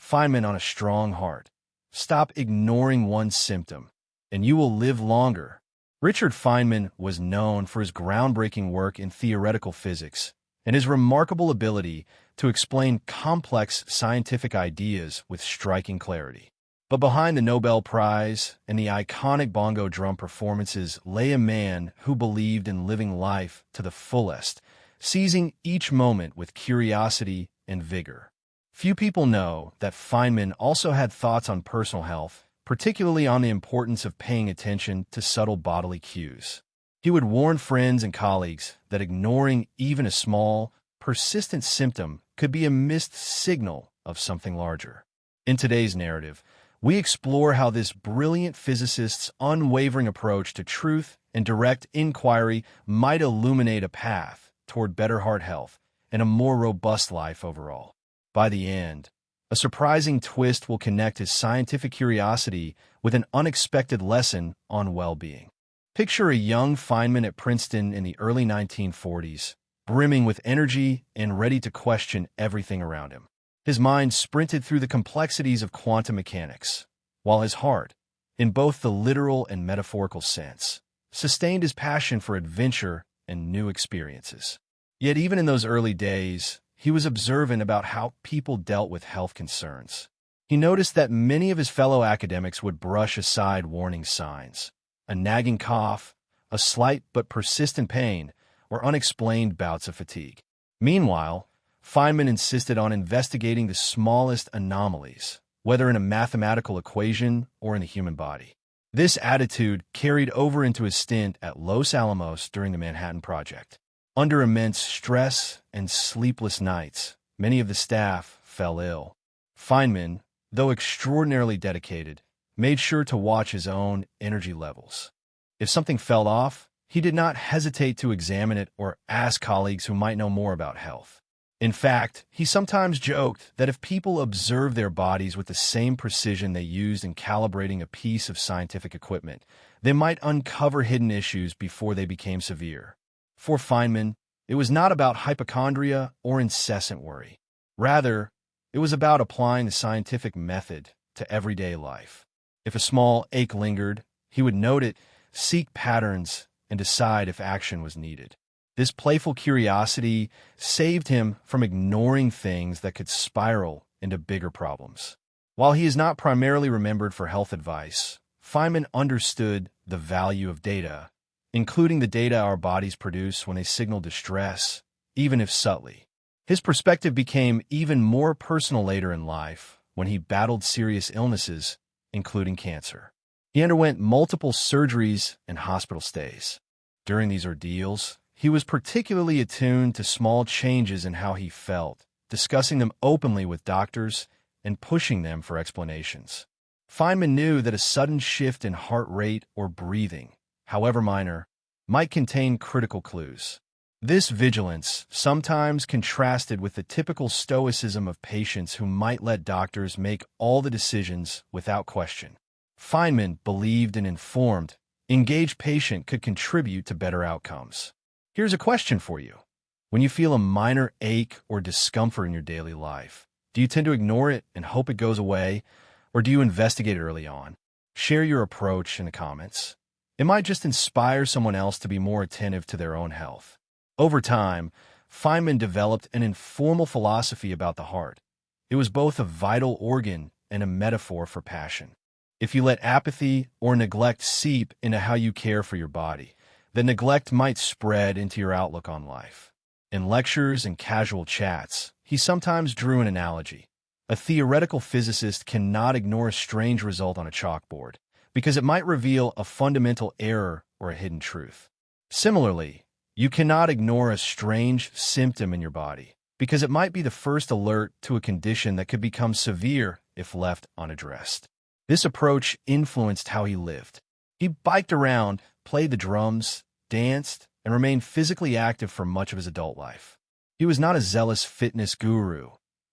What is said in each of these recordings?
Feynman on a strong heart. Stop ignoring one symptom, and you will live longer. Richard Feynman was known for his groundbreaking work in theoretical physics and his remarkable ability to explain complex scientific ideas with striking clarity. But behind the Nobel Prize and the iconic bongo drum performances lay a man who believed in living life to the fullest, seizing each moment with curiosity and vigor. Few people know that Feynman also had thoughts on personal health, particularly on the importance of paying attention to subtle bodily cues. He would warn friends and colleagues that ignoring even a small, persistent symptom could be a missed signal of something larger. In today's narrative, we explore how this brilliant physicist's unwavering approach to truth and direct inquiry might illuminate a path toward better heart health and a more robust life overall. By the end, a surprising twist will connect his scientific curiosity with an unexpected lesson on well-being. Picture a young Feynman at Princeton in the early 1940s, brimming with energy and ready to question everything around him. His mind sprinted through the complexities of quantum mechanics, while his heart, in both the literal and metaphorical sense, sustained his passion for adventure and new experiences. Yet even in those early days, he was observant about how people dealt with health concerns. He noticed that many of his fellow academics would brush aside warning signs: a nagging cough, a slight but persistent pain, or unexplained bouts of fatigue. Meanwhile, Feynman insisted on investigating the smallest anomalies, whether in a mathematical equation or in the human body. This attitude carried over into his stint at Los Alamos during the Manhattan Project. Under immense stress and sleepless nights, many of the staff fell ill. Feynman, though extraordinarily dedicated, made sure to watch his own energy levels. If something fell off, he did not hesitate to examine it or ask colleagues who might know more about health. In fact, he sometimes joked that if people observed their bodies with the same precision they used in calibrating a piece of scientific equipment, they might uncover hidden issues before they became severe. For Feynman, it was not about hypochondria or incessant worry. Rather, it was about applying the scientific method to everyday life. If a small ache lingered, he would note it, seek patterns, and decide if action was needed. This playful curiosity saved him from ignoring things that could spiral into bigger problems. While he is not primarily remembered for health advice, Feynman understood the value of data, including the data our bodies produce when they signal distress, even if subtly. His perspective became even more personal later in life when he battled serious illnesses, including cancer. He underwent multiple surgeries and hospital stays. During these ordeals, he was particularly attuned to small changes in how he felt, discussing them openly with doctors and pushing them for explanations. Feynman knew that a sudden shift in heart rate or breathing, however minor, might contain critical clues. This vigilance sometimes contrasted with the typical stoicism of patients who might let doctors make all the decisions without question. Feynman believed an informed, engaged patient could contribute to better outcomes. Here's a question for you. When you feel a minor ache or discomfort in your daily life, do you tend to ignore it and hope it goes away, or do you investigate it early on? Share your approach in the comments. It might just inspire someone else to be more attentive to their own health. Over time, Feynman developed an informal philosophy about the heart. It was both a vital organ and a metaphor for passion. If you let apathy or neglect seep into how you care for your body, the neglect might spread into your outlook on life. In lectures and casual chats, he sometimes drew an analogy. A theoretical physicist cannot ignore a strange result on a chalkboard, because it might reveal a fundamental error or a hidden truth. Similarly, you cannot ignore a strange symptom in your body, because it might be the first alert to a condition that could become severe if left unaddressed. This approach influenced how he lived. He biked around, played the drums, danced, and remained physically active for much of his adult life. He was not a zealous fitness guru,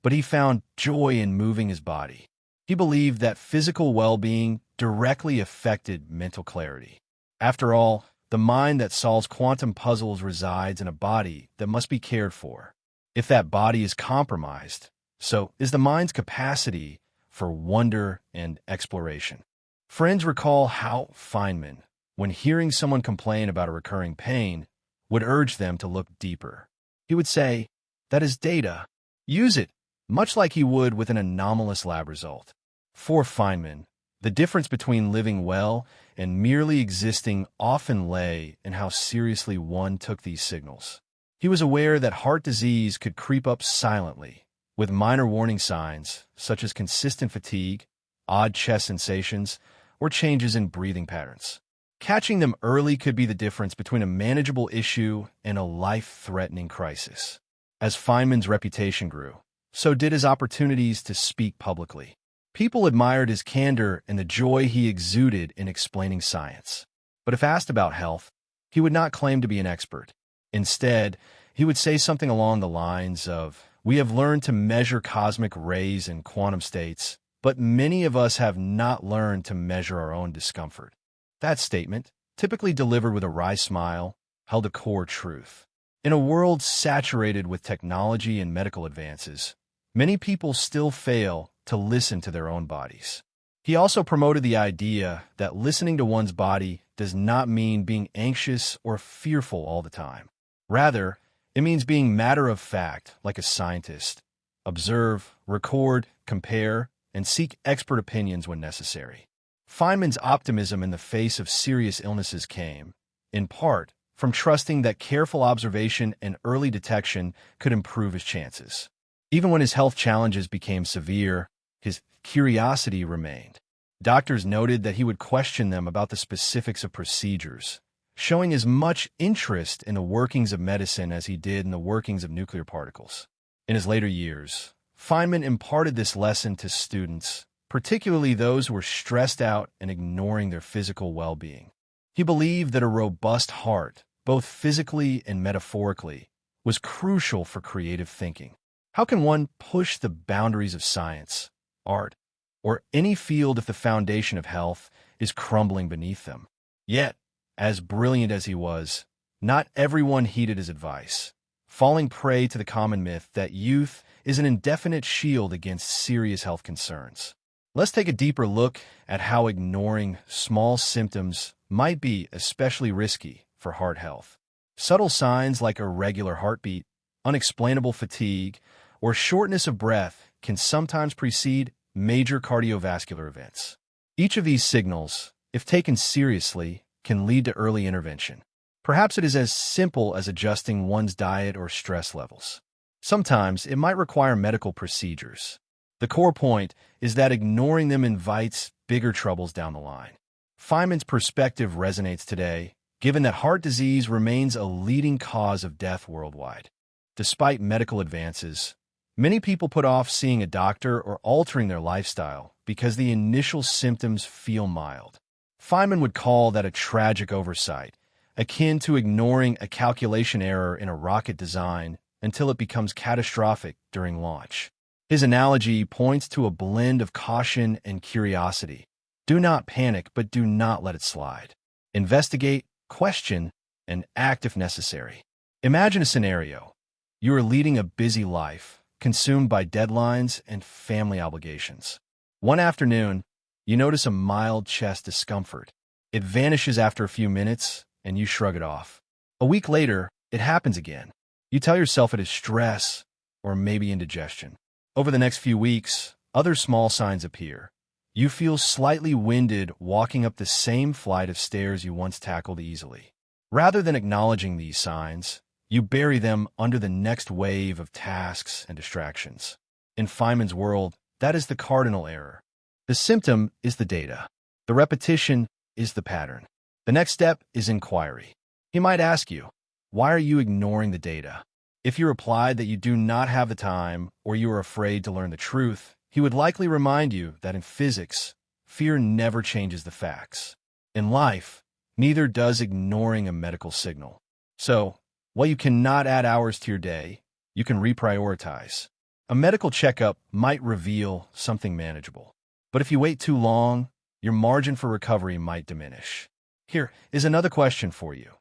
but he found joy in moving his body. He believed that physical well-being directly affected mental clarity. After all, the mind that solves quantum puzzles resides in a body that must be cared for. If that body is compromised, So is the mind's capacity for wonder and exploration. Friends recall how Feynman, when hearing someone complain about a recurring pain, would urge them to look deeper. He would say, "That is data. Use it," much like he would with an anomalous lab result. For Feynman, the difference between living well and merely existing often lay in how seriously one took these signals. He was aware that heart disease could creep up silently, with minor warning signs such as consistent fatigue, odd chest sensations, or changes in breathing patterns. Catching them early could be the difference between a manageable issue and a life-threatening crisis. As Feynman's reputation grew, so did his opportunities to speak publicly. People admired his candor and the joy he exuded in explaining science. But if asked about health, he would not claim to be an expert. Instead, he would say something along the lines of, "We have learned to measure cosmic rays and quantum states, but many of us have not learned to measure our own discomfort." That statement, typically delivered with a wry smile, held a core truth. In a world saturated with technology and medical advances, many people still fail to listen to their own bodies. He also promoted the idea that listening to one's body does not mean being anxious or fearful all the time. Rather, it means being matter-of-fact, like a scientist. Observe, record, compare, and seek expert opinions when necessary. Feynman's optimism in the face of serious illnesses came, in part, from trusting that careful observation and early detection could improve his chances. Even when his health challenges became severe, his curiosity remained. Doctors noted that he would question them about the specifics of procedures, showing as much interest in the workings of medicine as he did in the workings of nuclear particles. In his later years, Feynman imparted this lesson to students, particularly those who were stressed out and ignoring their physical well-being. He believed that a robust heart, both physically and metaphorically, was crucial for creative thinking. How can one push the boundaries of science, art, or any field if the foundation of health is crumbling beneath them? Yet, as brilliant as he was, not everyone heeded his advice, falling prey to the common myth that youth is an indefinite shield against serious health concerns. Let's take a deeper look at how ignoring small symptoms might be especially risky for heart health. Subtle signs like irregular heartbeat, unexplainable fatigue, or shortness of breath can sometimes precede major cardiovascular events. Each of these signals, if taken seriously, can lead to early intervention. Perhaps it is as simple as adjusting one's diet or stress levels. Sometimes it might require medical procedures. The core point is that ignoring them invites bigger troubles down the line. Feynman's perspective resonates today, given that heart disease remains a leading cause of death worldwide. Despite medical advances, many people put off seeing a doctor or altering their lifestyle because the initial symptoms feel mild. Feynman would call that a tragic oversight, akin to ignoring a calculation error in a rocket design until it becomes catastrophic during launch. His analogy points to a blend of caution and curiosity. Do not panic, but do not let it slide. Investigate, question, and act if necessary. Imagine a scenario. You are leading a busy life, consumed by deadlines and family obligations. One afternoon, you notice a mild chest discomfort. It vanishes after a few minutes, and you shrug it off. A week later, it happens again. You tell yourself it is stress, or maybe indigestion. Over the next few weeks, other small signs appear. You feel slightly winded walking up the same flight of stairs you once tackled easily. Rather than acknowledging these signs, you bury them under the next wave of tasks and distractions. In Feynman's world, that is the cardinal error. The symptom is the data. The repetition is the pattern. The next step is inquiry. He might ask you, why are you ignoring the data? If you replied that you do not have the time or you are afraid to learn the truth, he would likely remind you that in physics, fear never changes the facts. In life, neither does ignoring a medical signal. So, while you cannot add hours to your day, you can reprioritize. A medical checkup might reveal something manageable. But if you wait too long, your margin for recovery might diminish. Here is another question for you.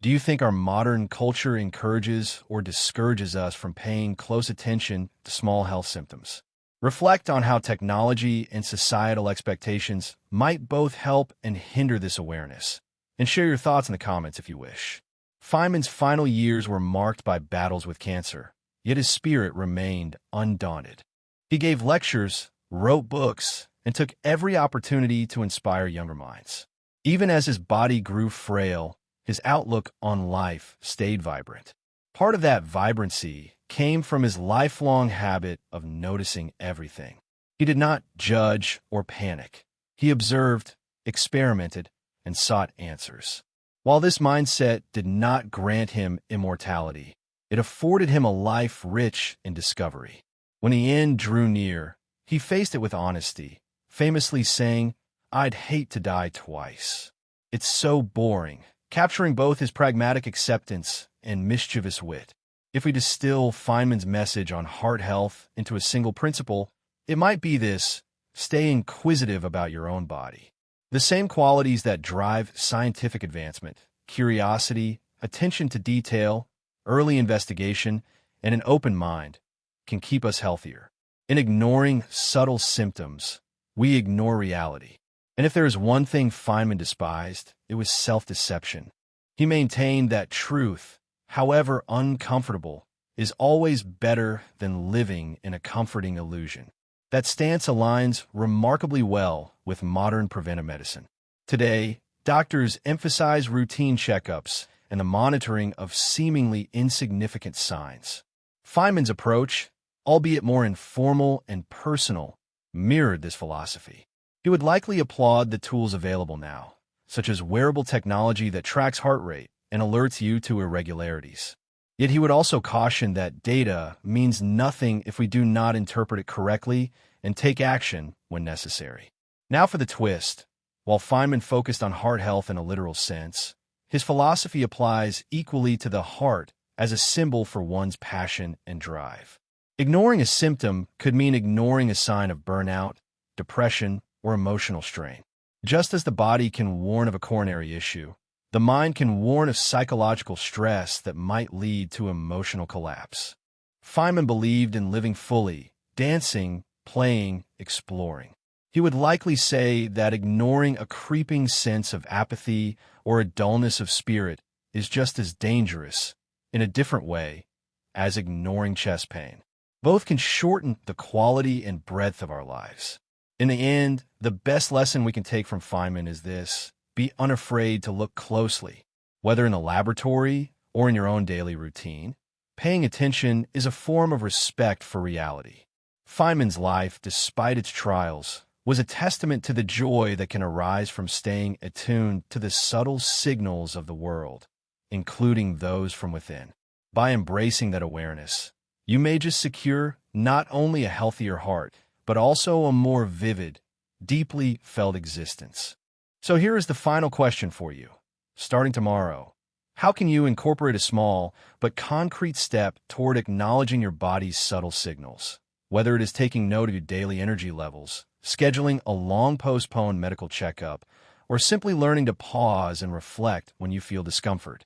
Do you think our modern culture encourages or discourages us from paying close attention to small health symptoms? Reflect on how technology and societal expectations might both help and hinder this awareness, and share your thoughts in the comments if you wish. Feynman's final years were marked by battles with cancer, yet his spirit remained undaunted. He gave lectures, wrote books, and took every opportunity to inspire younger minds. Even as his body grew frail, his outlook on life stayed vibrant. Part of that vibrancy came from his lifelong habit of noticing everything. He did not judge or panic. He observed, experimented, and sought answers. While this mindset did not grant him immortality, it afforded him a life rich in discovery. When the end drew near, he faced it with honesty, famously saying, "I'd hate to die twice. It's so boring," capturing both his pragmatic acceptance and mischievous wit. If we distill Feynman's message on heart health into a single principle, it might be this: stay inquisitive about your own body. The same qualities that drive scientific advancement, curiosity, attention to detail, early investigation, and an open mind, can keep us healthier. In ignoring subtle symptoms, we ignore reality. And if there is one thing Feynman despised, it was self-deception. He maintained that truth, however uncomfortable, is always better than living in a comforting illusion. That stance aligns remarkably well with modern preventive medicine. Today, doctors emphasize routine checkups and the monitoring of seemingly insignificant signs. Feynman's approach, albeit more informal and personal, mirrored this philosophy. He would likely applaud the tools available now, such as wearable technology that tracks heart rate and alerts you to irregularities. Yet he would also caution that data means nothing if we do not interpret it correctly and take action when necessary. Now for the twist. While Feynman focused on heart health in a literal sense, his philosophy applies equally to the heart as a symbol for one's passion and drive. Ignoring a symptom could mean ignoring a sign of burnout, depression, or emotional strain. Just as the body can warn of a coronary issue, the mind can warn of psychological stress that might lead to emotional collapse. Feynman believed in living fully, dancing, playing, exploring. He would likely say that ignoring a creeping sense of apathy or a dullness of spirit is just as dangerous, in a different way, as ignoring chest pain. Both can shorten the quality and breadth of our lives. In the end, the best lesson we can take from Feynman is this: be unafraid to look closely. Whether in a laboratory or in your own daily routine, paying attention is a form of respect for reality. Feynman's life, despite its trials, was a testament to the joy that can arise from staying attuned to the subtle signals of the world, including those from within. By embracing that awareness, you may just secure not only a healthier heart, but also a more vivid, deeply felt existence. So here is the final question for you. Starting tomorrow, how can you incorporate a small but concrete step toward acknowledging your body's subtle signals? Whether it is taking note of your daily energy levels, scheduling a long-postponed medical checkup, or simply learning to pause and reflect when you feel discomfort,